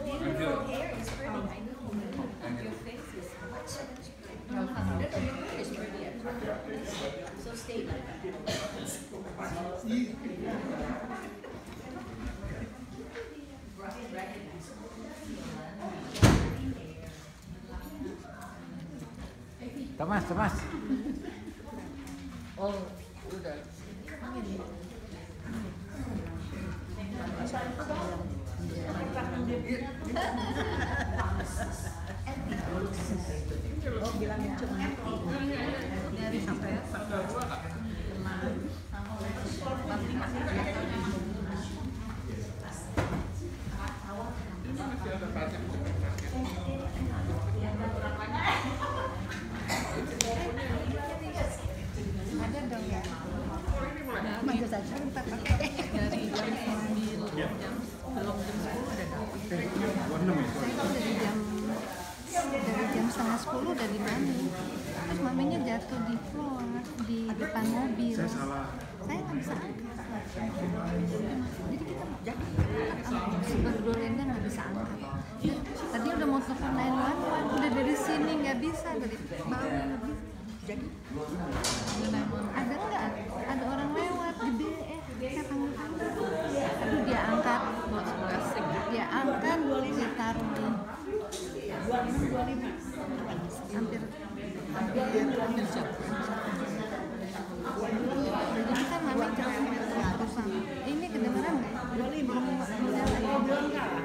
Beautiful hair is pretty. I know. Your face is much pretty. It's pretty. So stay like that. Thomas. Oh, udah. Oh, bilangin cuma dari sampai ada dong ya. Maju saja ntar pakai Dari jam 9 belum jam 10 udah dapat. saya kalau dari jam setengah 10 udah di mami. Terus maminya jatuh di floor di depan mobil. Saya nggak bisa angkat. Jadi kita si berdua Lenda nggak bisa angkat. Tadi udah mau telepon 911, udah dari sini nggak bisa, dari bawah nggak bisa. Jadi ada nggak? Ada orang lewat gede, saya panggil. Aduh dia angkat, dia angkat, dia taruh di hampir jam. Jadi kan mami terus ini kedengeran nggak? Belum menyala ya? Belum kalah.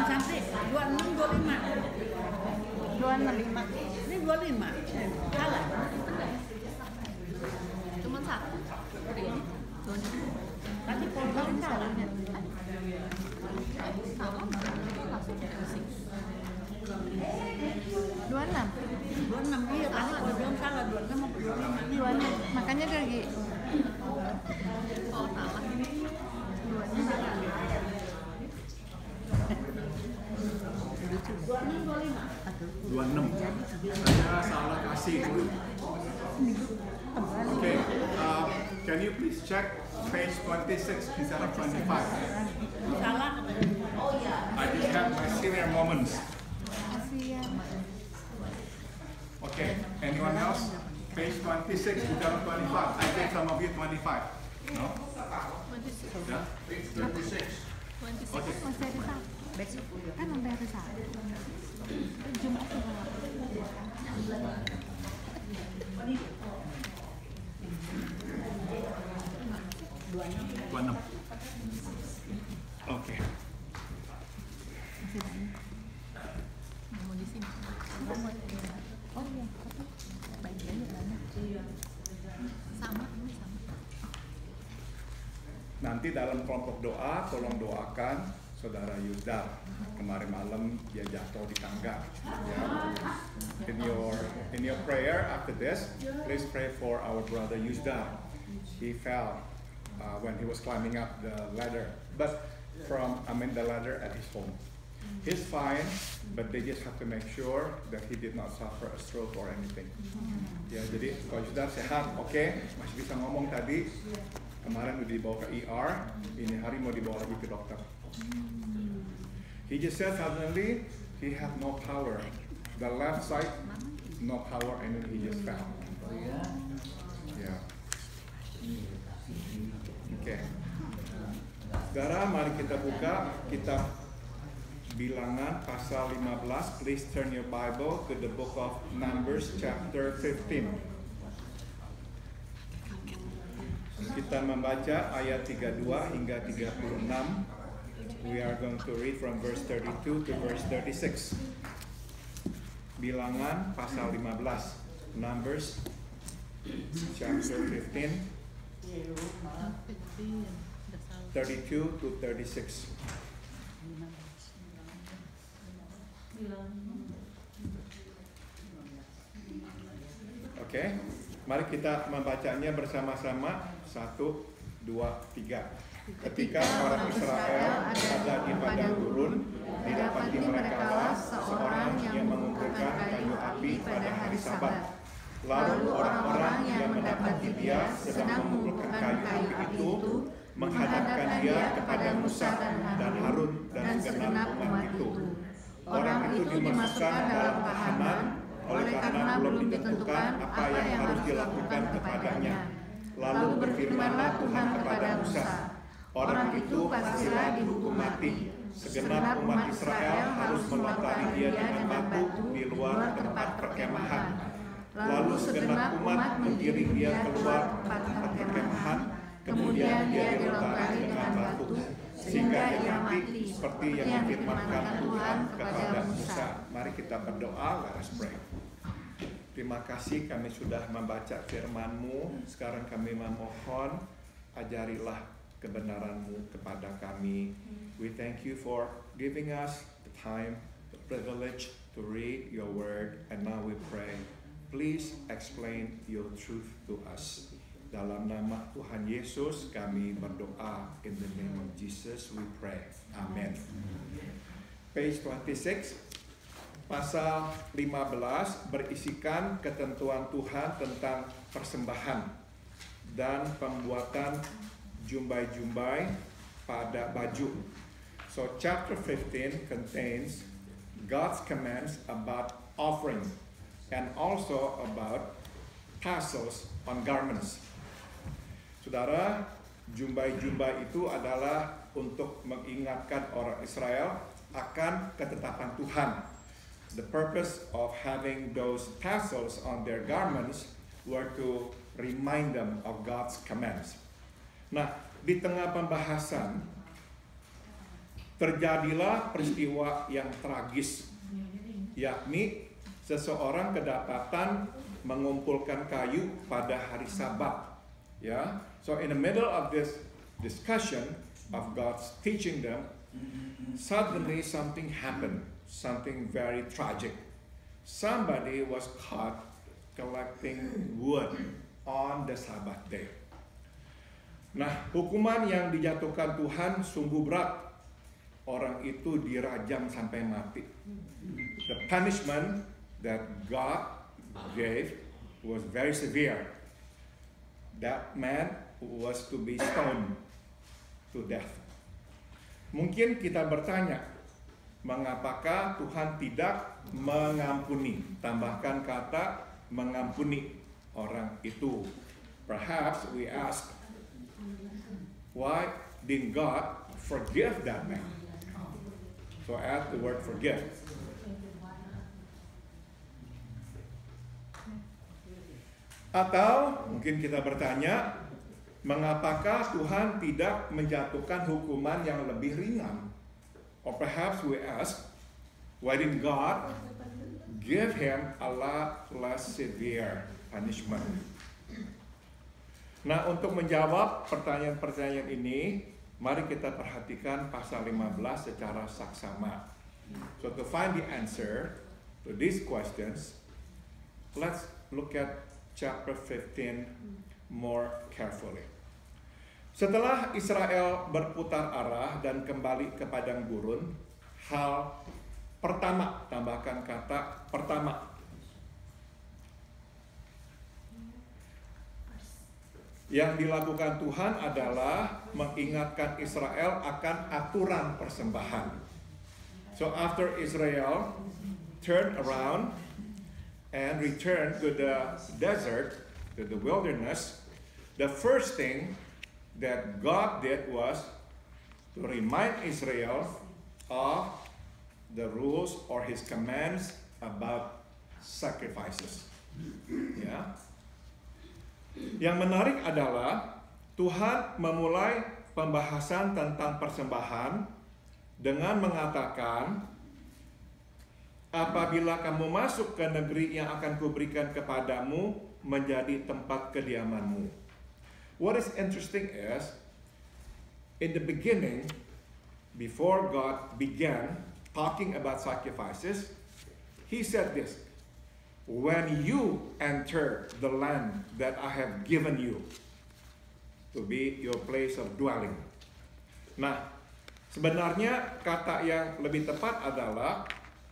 Sampai 26, 25. Ini 25. Kalah. Cuman satu. Tadi polisi kalah. Sama langsung pusing. 26. 26 iya tadi aku bilang salah 26 atau 25 nih. 26. Makanya dia lagi Oh, salah. 26. Saya salah kasih. Okay, can you please check page 26 instead of 25? Salah. I just have my senior moments. kasihan. Okay, anyone else? Page 26 instead of 25. I think some of you 25. No? 26. Yeah? Page 26. Okay. Masih ada satu. Besok kan udah ada satu. Jumat juga. Okay. Masih banyak. Mau disimpan. Oh iya, tapi bagiannya banyak. Sama, ini sama. Nanti dalam kelompok doa, tolong doakan saudara Yuda. Kemarin malam dia jatuh di tangga. Ya. In your prayer after this, please pray for our brother Yuda. He fell when he was climbing up the ladder, but the ladder at his home. He's fine, but they just have to make sure that he did not suffer a stroke or anything. Ya, jadi kalau Yuda sehat, oke, masih bisa ngomong tadi. Kemarin udah dibawa ke ER, ini hari mau dibawa lagi ke dokter. He just said suddenly he had no power. The left side, no power, and then he just fell. Yeah. Okay. Saudara, mari kita buka kitab Bilangan pasal 15. Please turn your Bible to the book of Numbers chapter 15. Kita membaca ayat 32 hingga 36. We are going to read from verse 32 to verse 36. Bilangan pasal 15. Numbers chapter 15, 32 to 36. Oke, mari kita membacanya bersama-sama. 1, 2, 3. Ketika orang Israel ada di padang gurun, didapati mereka lah seorang yang mengumpulkan kayu api pada hari Sabat. Lalu orang-orang yang mendapati dia sedang mengumpulkan kayu api itu menghadapkan dia kepada Musa dan Harun dan segenap umat itu. Orang itu dimasukkan dalam tahanan oleh karena belum ditentukan apa yang harus dilakukan kepadanya. Lalu berfirmanlah Tuhan kepada Musa, orang itu pastilah dihukum mati. Segenap umat Israel harus melempari dia dengan batu di luar tempat perkemahan. Lalu segenap umat mengiring dia keluar tempat perkemahan, kemudian dia dilempari dengan batu, sehingga ia mati, seperti yang difirmankan Tuhan kepada Musa. Mari kita berdoa, let us pray. Terima kasih kami sudah membaca firman-Mu. Sekarang kami memohon, ajarilah kebenaran-Mu kepada kami. We thank you for giving us the time, the privilege to read your word. And now we pray, please explain your truth to us. Dalam nama Tuhan Yesus kami berdoa. In the name of Jesus we pray. Amen. Page 26. Pasal 15 berisikan ketentuan Tuhan tentang persembahan dan pembuatan jumbai-jumbai pada baju. So chapter 15 contains God's commands about offering and also about tassels on garments. Saudara, jumbai-jumbai itu adalah untuk mengingatkan orang Israel akan ketetapan Tuhan. The purpose of having those tassels on their garments were to remind them of God's commands. Nah, di tengah pembahasan terjadilah peristiwa yang tragis, yakni seseorang kedapatan mengumpulkan kayu pada hari Sabat. Ya, so in the middle of this discussion of God's teaching them, suddenly something happened. Something very tragic. Somebody was caught collecting wood on the Sabbath day. Nah, hukuman yang dijatuhkan Tuhan sungguh berat. Orang itu dirajam sampai mati. The punishment that God gave was very severe. That man was to be stoned to death. Mungkin kita bertanya, mengapakah Tuhan tidak mengampuni? Tambahkan kata mengampuni orang itu. Perhaps we ask, why didn't God forgive that man? So add the word forgive. Atau mungkin kita bertanya, mengapakah Tuhan tidak menjatuhkan hukuman yang lebih ringan? Or perhaps we ask, why didn't God give him a lot less severe punishment? Nah, untuk menjawab pertanyaan-pertanyaan ini, mari kita perhatikan pasal 15 secara saksama. So to find the answer to these questions, let's look at chapter 15 more carefully. Setelah Israel berputar arah dan kembali ke padang gurun, hal pertama, tambahkan kata pertama, yang dilakukan Tuhan adalah mengingatkan Israel akan aturan persembahan. So after Israel turned around and returned to the desert, to the wilderness, the first thing that God did was to remind Israel of the rules or His commands about sacrifices. Ya. Yang menarik adalah Tuhan memulai pembahasan tentang persembahan dengan mengatakan, apabila kamu masuk ke negeri yang akan kuberikan kepadamu menjadi tempat kediamanmu. What is interesting is, in the beginning, before God began talking about sacrifices, He said this, when you enter the land that I have given you to be your place of dwelling, Nah, sebenarnya kata yang lebih tepat adalah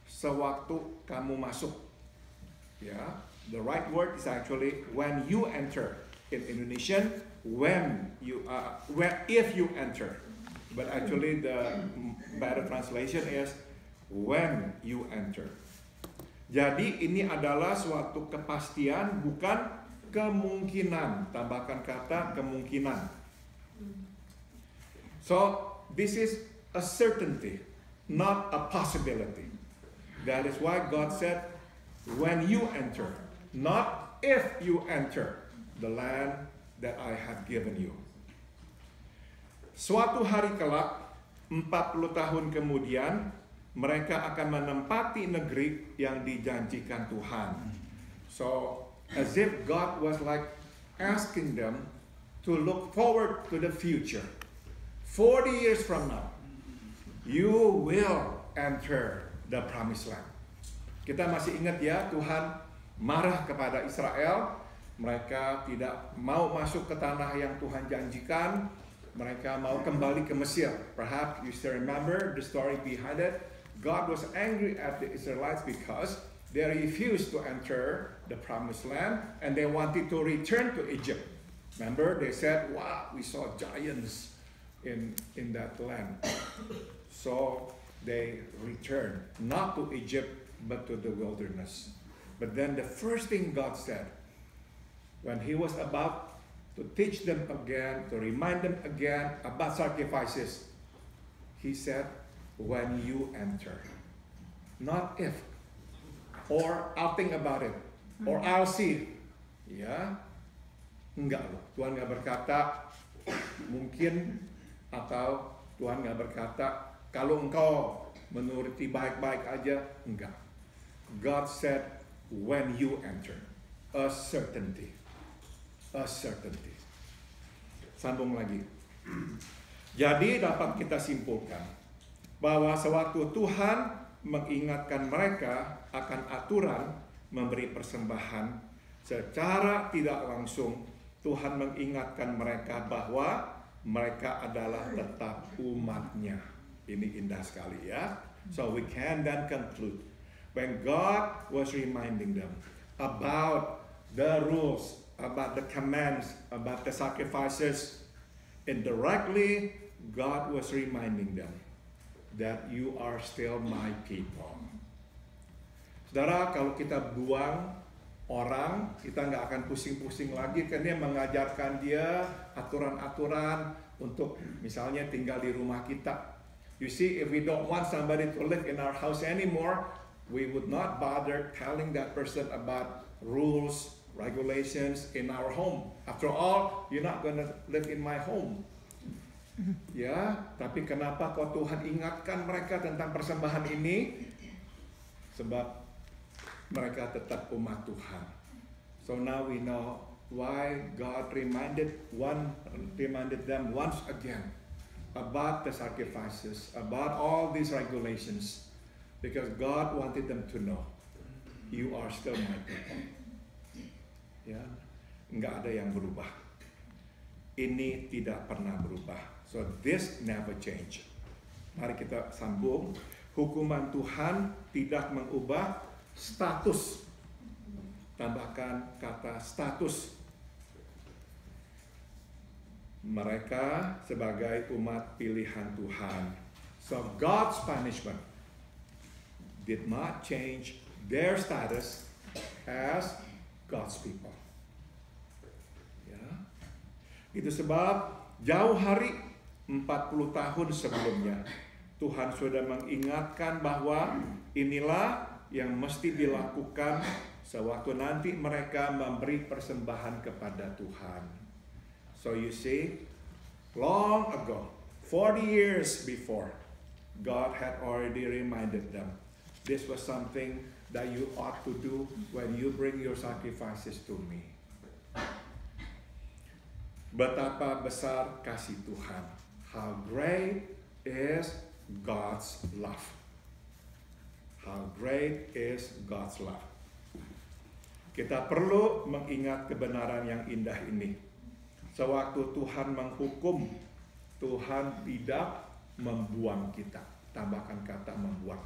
sewaktu kamu masuk. Ya, the right word is actually when you enter. In Indonesian, if you enter. But actually the better translation is when you enter. Jadi ini adalah suatu kepastian, bukan kemungkinan. Tambahkan kata kemungkinan. So this is a certainty, not a possibility. That is why God said, when you enter, not if you enter the land that I have given you. Suatu hari kelak, 40 tahun kemudian, mereka akan menempati negeri yang dijanjikan Tuhan. So, as if God was like asking them to look forward to the future. 40 years from now, you will enter the promised land. Kita masih ingat ya, Tuhan marah kepada Israel. Mereka tidak mau masuk ke tanah yang Tuhan janjikan. Mereka mau kembali ke Mesir. Perhaps you still remember the story behind it. God was angry at the Israelites because they refused to enter the promised land and they wanted to return to Egypt. Remember, they said, wow, we saw giants in that land. So they returned, not to Egypt, but to the wilderness. But then the first thing God said, when he was about to teach them again, to remind them again about sacrifices, he said, when you enter. Not if. Or I'll think about it. Or I'll see. Ya. Enggak loh. Tuhan gak berkata mungkin, atau Tuhan gak berkata kalau engkau menuruti baik-baik aja. Enggak. God said when you enter. A certainty. A certainty. Sambung lagi. Jadi dapat kita simpulkan bahwa sewaktu Tuhan mengingatkan mereka akan aturan memberi persembahan, secara tidak langsung Tuhan mengingatkan mereka bahwa mereka adalah tetap umat-Nya. Ini indah sekali ya. So we can then conclude when God was reminding them about the rules, about the commands, about the sacrifices, indirectly God was reminding them that you are still my people. Saudara, kalau kita buang orang, kita nggak akan pusing-pusing lagi, karena dia mengajarkan dia aturan-aturan untuk misalnya tinggal di rumah kita. You see, if we don't want somebody to live in our house anymore, we would not bother telling that person about rules, regulations in our home. After all, you're not gonna live in my home. Ya, tapi kenapa kok Tuhan ingatkan mereka tentang persembahan ini? Sebab mereka tetap umat Tuhan. So now we know why God reminded them once again about the sacrifices, about all these regulations, because God wanted them to know, you are still my people. Ya, nggak ada yang berubah. Ini tidak pernah berubah. So this never change. Mari kita sambung. Hukuman Tuhan tidak mengubah status. Tambahkan kata status. Mereka sebagai umat pilihan Tuhan. So God's punishment did not change their status as God's people. Ya. Itu sebab jauh hari 40 tahun sebelumnya Tuhan sudah mengingatkan bahwa inilah yang mesti dilakukan sewaktu nanti mereka memberi persembahan kepada Tuhan. So you see, long ago, 40 years before, God had already reminded them, this was something that you ought to do when you bring your sacrifices to me. Betapa besar kasih Tuhan. How great is God's love. How great is God's love. Kita perlu mengingat kebenaran yang indah ini. Sewaktu Tuhan menghukum Tuhan tidak membuang kita. Tambahkan kata membuang.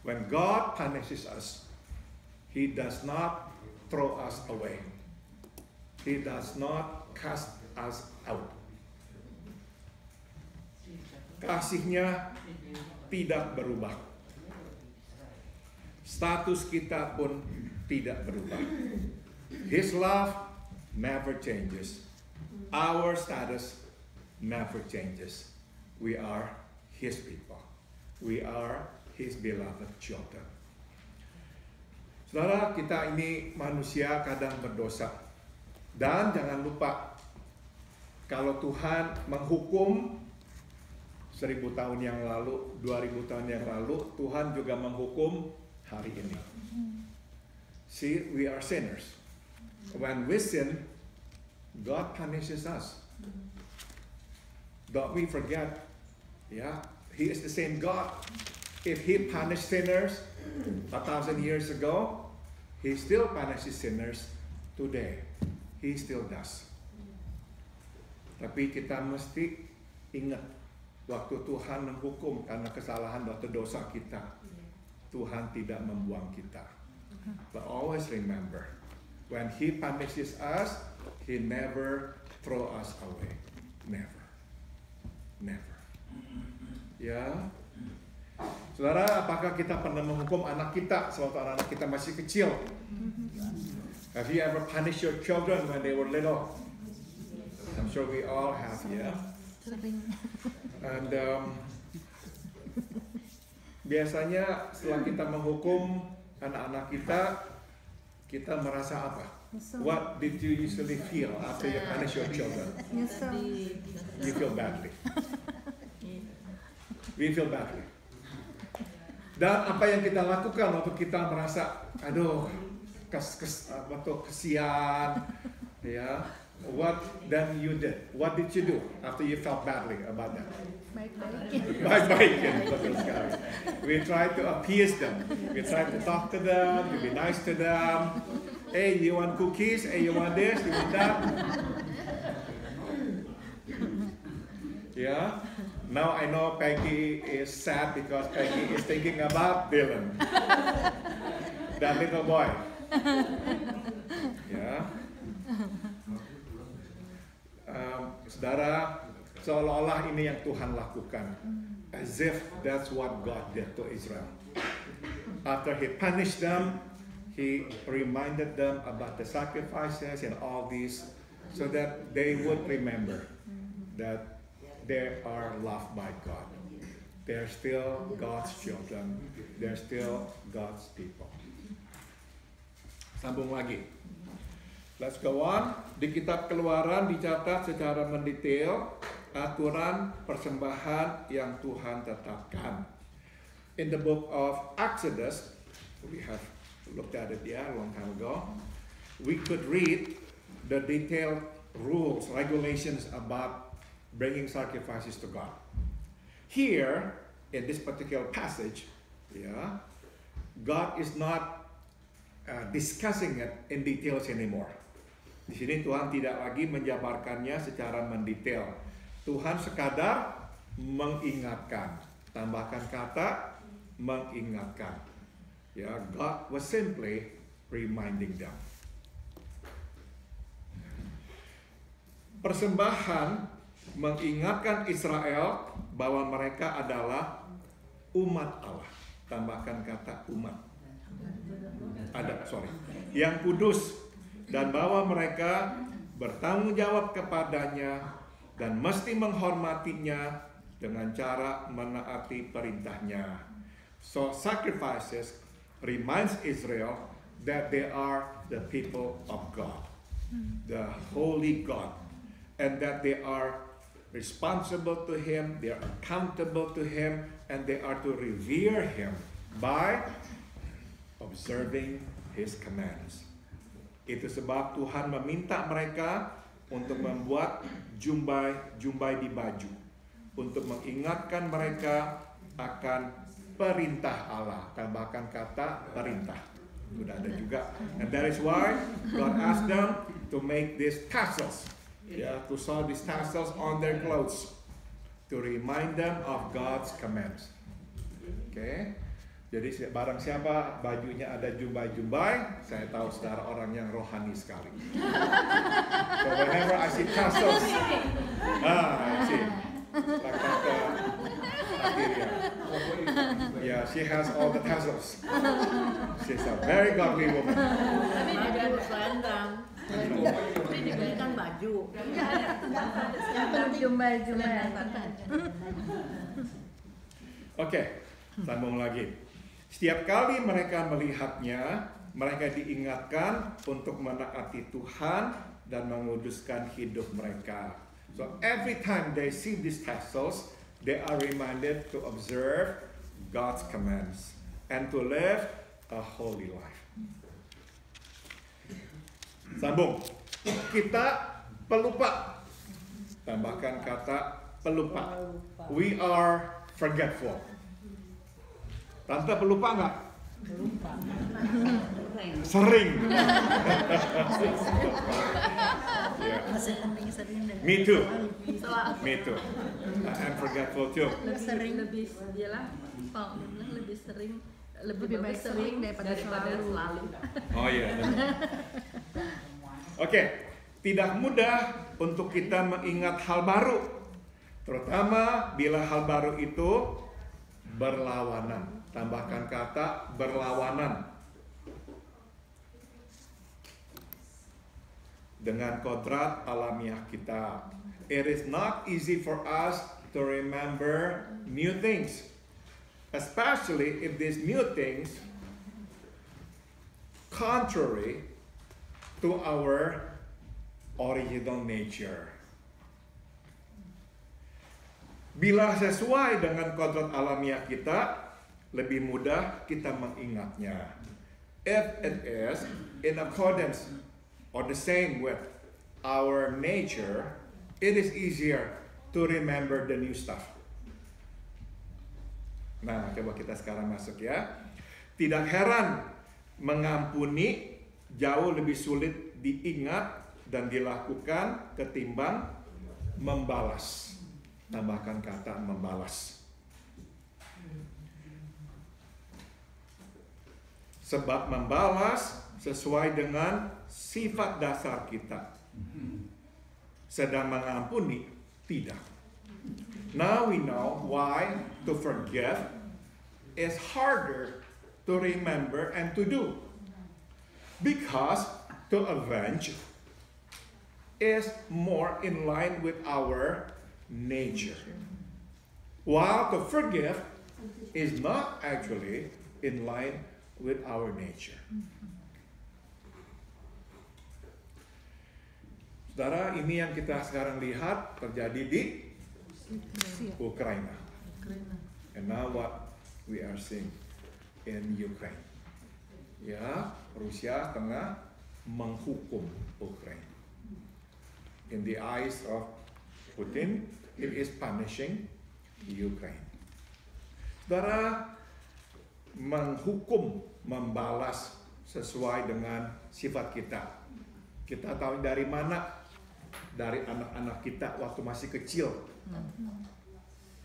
When God punishes us, He does not throw us away. He does not cast us out. Kasih-Nya tidak berubah. Status kita pun tidak berubah. His love never changes. Our status never changes. We are His people. We are His beloved children. Saudara, kita ini manusia kadang berdosa. Dan jangan lupa, kalau Tuhan menghukum 1000 tahun yang lalu, 2000 tahun yang lalu, Tuhan juga menghukum hari ini. See, we are sinners. When we sin, God punishes us. Don't we forget, yeah, He is the same God. If He punished sinners 1,000 years ago, He still punishes sinners today. He still does. Tapi kita mesti ingat, waktu Tuhan menghukum karena kesalahan atau dosa kita, Tuhan tidak membuang kita. But always remember, when He punishes us, He never throw us away. Never. Never. Ya. Saudara, apakah kita pernah menghukum anak kita sewaktu anak kita masih kecil? Have you ever punished your children when they were little? I'm sure we all have, yeah. And biasanya setelah kita menghukum anak-anak kita, kita merasa apa? What did you usually feel after you punish your children? You feel badly. We feel badly. Dan apa yang kita lakukan waktu kita merasa, aduh, kesian, ya. What then you did? What did you do after you felt badly about that? Baik-baikin, betul sekali. We try to appease them. We try to talk to them, to be nice to them. Hey, you want cookies? Hey, you want this? You want that? Yeah. Now I know Peggy is sad because Peggy is thinking about Dylan, that little boy. Yeah. Saudara, seolah-olah ini yang Tuhan lakukan, as if that's what God did to Israel. After He punished them, He reminded them about the sacrifices and all these, so that they would remember that they are loved by God. They're still God's children. They're still God's people. Sambung lagi. Let's go on. Di kitab Keluaran dicatat secara mendetail aturan persembahan yang Tuhan tetapkan. In the book of Exodus, we have looked at it a long time ago. We could read the detailed rules, regulations about bringing sacrifices to God. Here, in this particular passage, yeah, God is not discussing it in details anymore. Di sini Tuhan tidak lagi menjabarkannya secara mendetail. Tuhan sekadar mengingatkan. Tambahkan kata mengingatkan. Ya, God was simply reminding them. Persembahan mengingatkan Israel bahwa mereka adalah umat Allah. Tambahkan kata umat. Yang kudus, dan bahwa mereka bertanggung jawab kepadanya dan mesti menghormatinya dengan cara menaati perintahnya. So sacrifices reminds Israel that they are the people of God, the holy God, and that they are responsible to Him, they are accountable to Him, and they are to revere Him by observing His commands. Itu sebab Tuhan meminta mereka untuk membuat jumbai di baju, untuk mengingatkan mereka akan perintah Allah. Tambahkan kata perintah. Sudah ada juga. And that is why God asked them to make these tassels Yeah, to sew these tassels on their clothes to remind them of God's commands. Oke. Jadi barang siapa bajunya ada jumbai-jumbai, saya tahu saudara orang yang rohani sekali. So whenever I see tassels, I see. Yeah, she has all the tassels. She's a very godly woman. Tapi baju selendang. Tapi dibelikan baju. Yang penting jumbai-jumbai. Oke, sambung lagi. Setiap kali mereka melihatnya, mereka diingatkan untuk menaati Tuhan dan menguduskan hidup mereka. So every time they see these tassels, they are reminded to observe God's commands and to live a holy life. Sambung. Kita pelupa. Tambahkan kata pelupa. We are forgetful. Tante pelupa nggak? Lupa. Sering. Yeah. Masih penting sering dengan Me too. Soal Me too. I'm forgetful too. lebih dialah Paul dia bilang lebih sering lebih baik bagus sering daripada selalu. Oh iya. Oke, tidak mudah untuk kita mengingat hal baru, terutama bila hal baru itu berlawanan. Tambahkan kata berlawanan dengan kodrat alamiah kita. It is not easy for us to remember new things, especially if these new things contrary to our original nature. Bila sesuai dengan kodrat alamiah kita, lebih mudah kita mengingatnya. If it is in accordance or the same with our nature, it is easier to remember the new stuff. Nah, coba kita sekarang masuk ya. Tidak heran mengampuni jauh lebih sulit diingat dan dilakukan ketimbang membalas. Tambahkan kata membalas. Sebab membalas sesuai dengan sifat dasar kita. Sedang mengampuni tidak. Now we know why to forgive is harder to remember and to do. Because to avenge is more in line with our nature. While to forgive is not actually in line with our nature. Saudara, ini yang kita sekarang lihat terjadi di Ukraina. And now what we are seeing in Ukraine. Ya, Rusia tengah menghukum Ukraina. In the eyes of Putin, it is punishing Ukraine. Saudara, menghukum, membalas sesuai dengan sifat kita. Kita tahu dari mana? Dari anak-anak kita waktu masih kecil.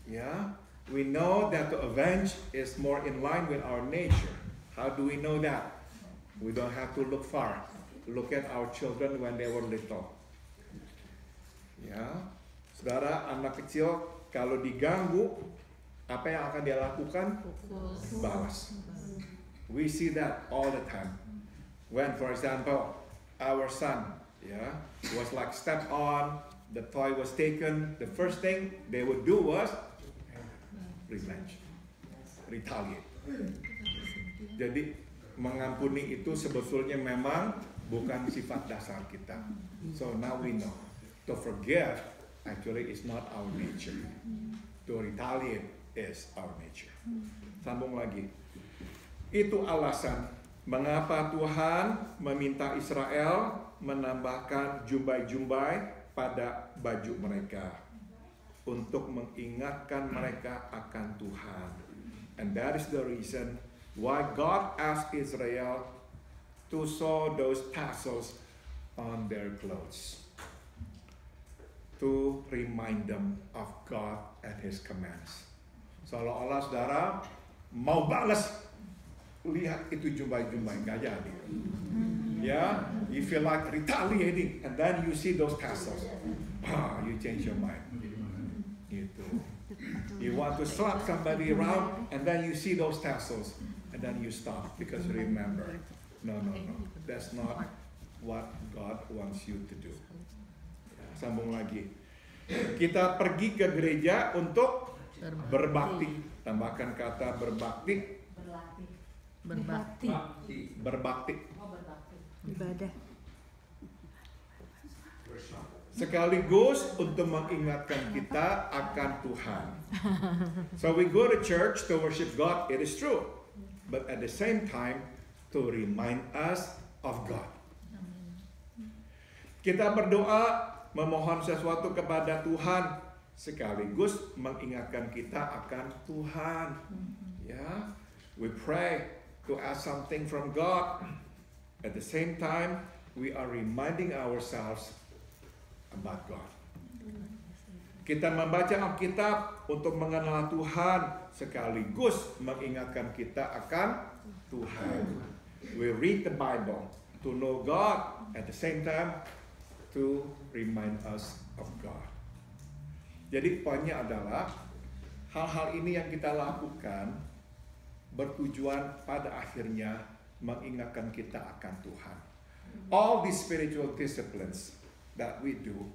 Ya, we know that to avenge is more in line with our nature. How do we know that? We don't have to look far. Look at our children when they were little. Ya, saudara, anak kecil kalau diganggu, apa yang akan dia lakukan? Balas. We see that all the time. When, for example, our son, was like stepped on, the toy was taken, the first thing they would do was revenge, retaliate. Jadi mengampuni itu sebetulnya memang bukan sifat dasar kita. So now we know, to forgive actually is not our nature. To retaliate is our nature. Sambung lagi. Itu alasan mengapa Tuhan meminta Israel menambahkan jumbai-jumbai pada baju mereka untuk mengingatkan mereka akan Tuhan. And that is the reason why God asked Israel to sew those tassels on their clothes. to remind them of God and His commands. Seolah-olah saudara mau balas, lihat itu jumbai-jumbai, nggak jadi. Ya, you feel like retaliating, and then you see those tassels. You change your mind. Gitu. You want to slap somebody around, and then you see those tassels, and then you stop because you remember. No. That's not what God wants you to do. Sambung lagi. Kita pergi ke gereja untuk berbakti. Tambahkan kata berbakti. Berbakti. Berbakti. Ibadah. Sekaligus untuk mengingatkan kita akan Tuhan. So we go to church to worship God, it is true. But at the same time, to remind us of God. Kita berdoa, memohon sesuatu kepada Tuhan, sekaligus mengingatkan kita akan Tuhan. Ya, we pray to ask something from God. At the same time, we are reminding ourselves about God. Kita membaca Alkitab untuk mengenal Tuhan, sekaligus mengingatkan kita akan Tuhan. We read the Bible to know God, at the same time to remind us of God. Jadi poinnya adalah hal-hal ini yang kita lakukan bertujuan pada akhirnya mengingatkan kita akan Tuhan. All these spiritual disciplines that we do,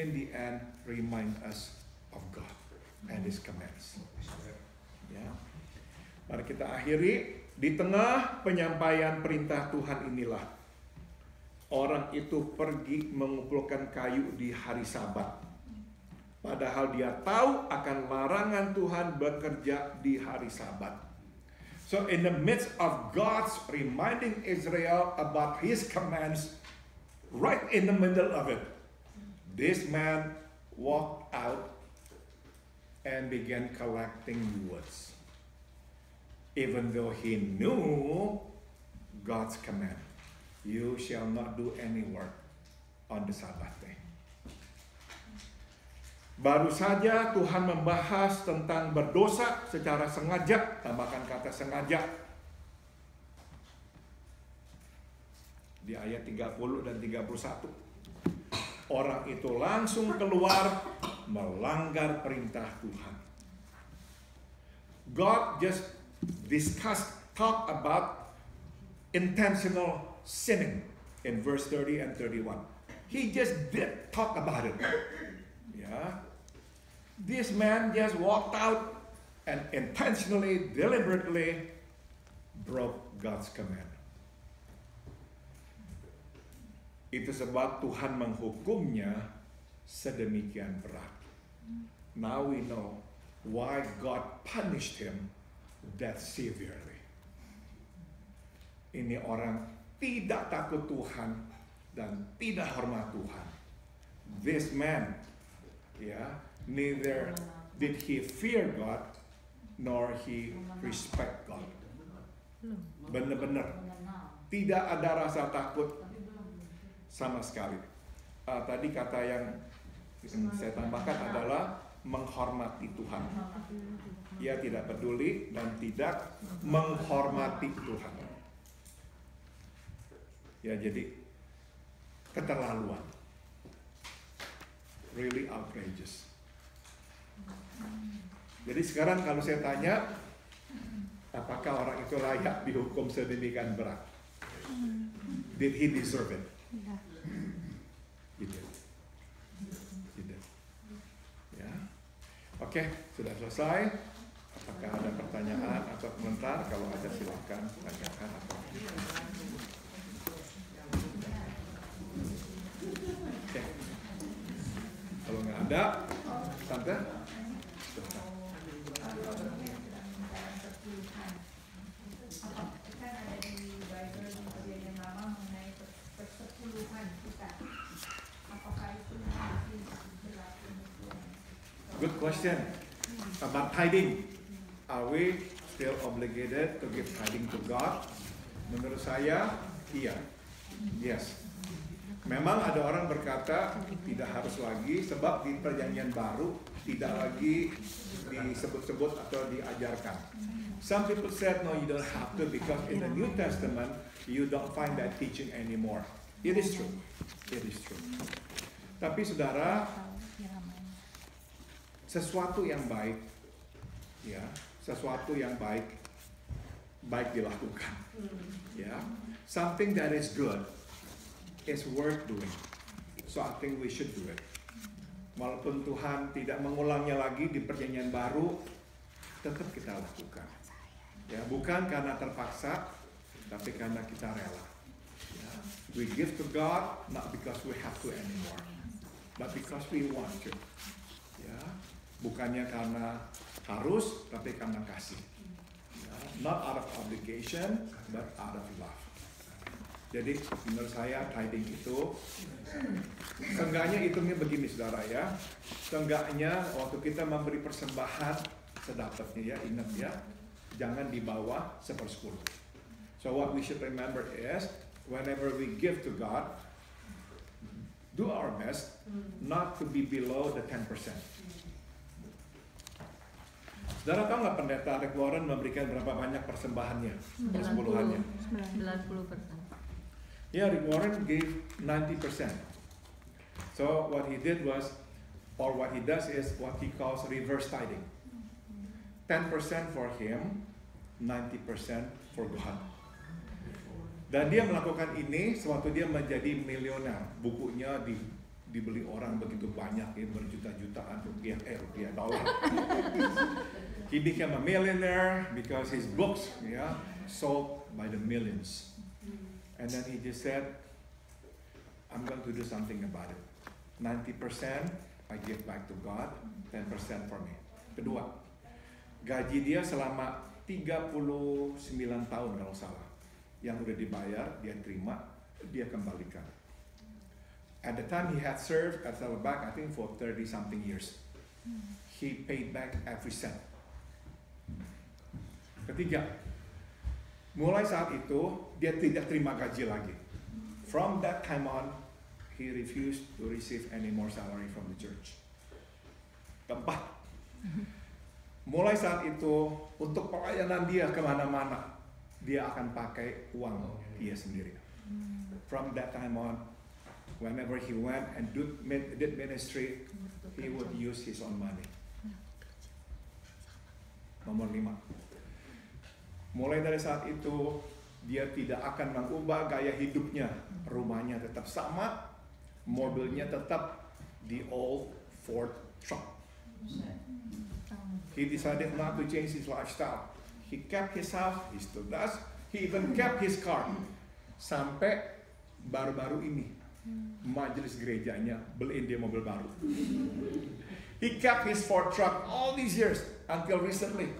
in the end, remind us of God and His commands. Ya. Mari kita akhiri. Di tengah penyampaian perintah Tuhan inilah orang itu pergi mengumpulkan kayu di hari Sabat. Padahal dia tahu akan larangan Tuhan bekerja di hari Sabat. So in the midst of God's reminding Israel about His commands, right in the middle of it, this man walked out and began collecting woods. Even though he knew God's command, you shall not do any work on the Sabbath day. Baru saja Tuhan membahas tentang berdosa secara sengaja, tambahkan kata sengaja. Di ayat 30 dan 31. Orang itu langsung keluar melanggar perintah Tuhan. God just talk about intentional sinning in verse 30 and 31. He just did talk about it. Yeah. This man just walked out and intentionally, deliberately broke God's command. Itu sebab Tuhan menghukumnya sedemikian berat. Now we know why God punished him that severely. Ini orang tidak takut Tuhan dan tidak hormat Tuhan. This man, neither did he fear God nor he respect God. Benar-benar tidak ada rasa takut sama sekali. Tadi kata yang saya tambahkan adalah menghormati Tuhan. Ia tidak peduli dan tidak menghormati Tuhan. Ya, jadi keterlaluan. Really outrageous. Jadi sekarang kalau saya tanya, apakah orang itu layak dihukum sedemikian berat? Did he deserve it? He did. Ya. Oke, sudah selesai. Apakah ada pertanyaan atau komentar? Kalau ada silakan tanyakan atau. Oke. Kalau nggak ada, Tante. Good question about tithing. Are we still obligated to give tithing to God? Menurut saya, iya. Yes. Memang ada orang berkata tidak harus lagi sebab di perjanjian baru tidak lagi disebut-sebut atau diajarkan. Some people said no, you don't have to because in the New Testament you don't find that teaching anymore. It is true. It is true. Tapi saudara, sesuatu yang baik, ya, sesuatu yang baik dilakukan. Ya, something that is good is worth doing. So I think we should do it. Walaupun Tuhan tidak mengulangnya lagi di perjanjian baru, tetap kita lakukan. Ya, bukan karena terpaksa, tapi karena kita rela. Ya, we give to God not because we have to anymore, but because we want to. Ya, bukannya karena harus, tapi karena kasih. Ya, not out of obligation, but out of love. Jadi menurut saya tithing itu seenggaknya hitungnya begini saudara ya. Seenggaknya waktu kita memberi persembahan sedapatnya ya, ingat ya, jangan di bawah 1/10. So what we should remember is whenever we give to God, do our best not to be below the 10%. Saudara tahu nggak pendeta Rick Warren memberikan berapa banyak persembahannya? Persepuluhannya. 90%. Yeah, Rick Warren gave 90%. So what he did was, or what he does is what he calls reverse tithing. 10% for him, 90% for God. Dan dia melakukan ini sewaktu dia menjadi miliuner. Bukunya dibeli orang begitu banyak, ya, berjuta-jutaan rupiah, dolar. He became a millionaire because his books, sold by the millions. And then he just said, I'm going to do something about it. 90% I give back to God, 10% for me. Kedua, gaji dia selama 39 tahun kalau salah. Yang udah dibayar, dia terima, dia kembalikan. At the time he had served at Saddleback, I think for 30 something years. He paid back every cent. Ketiga, mulai saat itu dia tidak terima gaji lagi. From that time on, he refused to receive any more salary from the church. Keempat, mulai saat itu untuk pelayanan dia kemana-mana, dia akan pakai uang dia sendiri. From that time on, whenever he went and did ministry, he would use his own money. Nomor 5. Mulai dari saat itu, dia tidak akan mengubah gaya hidupnya. Rumahnya tetap sama, mobilnya tetap the old Ford truck. He decided not to change his lifestyle. He kept his house, he still does. He even kept his car. Sampai baru-baru ini, majelis gerejanya beliin dia mobil baru. He kept his Ford truck all these years until recently.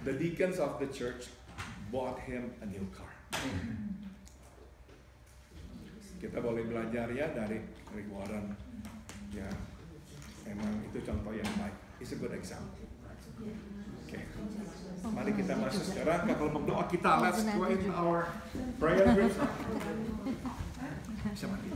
The deacons of the church bought him a new car. Kita boleh belajar ya dari Rick Warren. Ya, emang itu contoh yang baik. It's a good example. Oke, mari kita masuk sekarang ke kelompok doa kita. Let's go in our prayer group. Bisa mati.